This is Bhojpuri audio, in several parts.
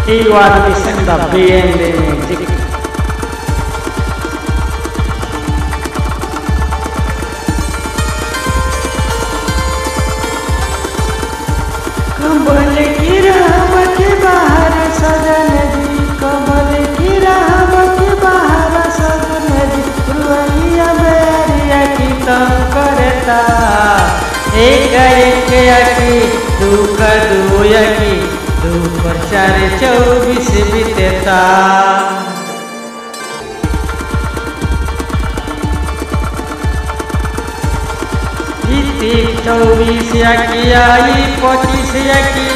You are listening the BNB music. कमल की रहमत बाहर सजन जी, कमल की रहमत बाहर सजन जी, रुइया बेरिया की तंग करता, एक एक की दुख दुया की दू पर 4-24 बीतेता। 24 की आई 25 की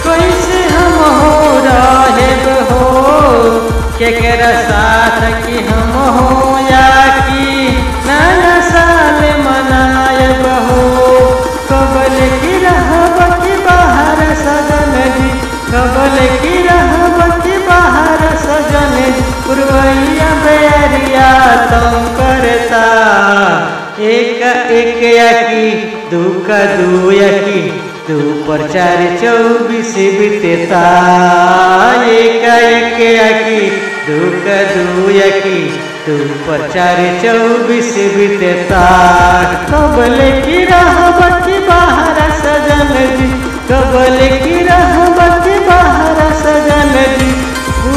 कैसे हम हो रहे हो, केकरा साथ की हम हो या की नया साल मनायब हो। कबल की रहमत बाहर सजन जी, कबल की रहमत बाहर सजन जी, रुइया बेरिया तुम करता, एक एक की दुख दुया की दू पर 4-24 बीतेता, एक एक की दुख दुया की दू पर 4-24 बीतेता। कबल की रहमत बाहर सजन जी, कबल की रहमत बाहर सजन जी,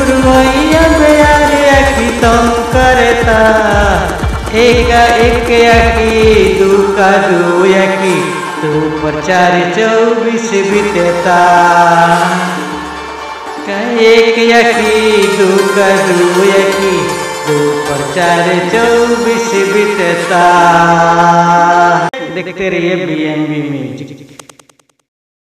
रुइया बेरिया की तुम करता, एक एक की दुख दुया की दू पर 4-24 बीतेता, एक की दुख दुया की दू पर 4-24 बीतेता। देखते रहिए BNB म्यूजिक।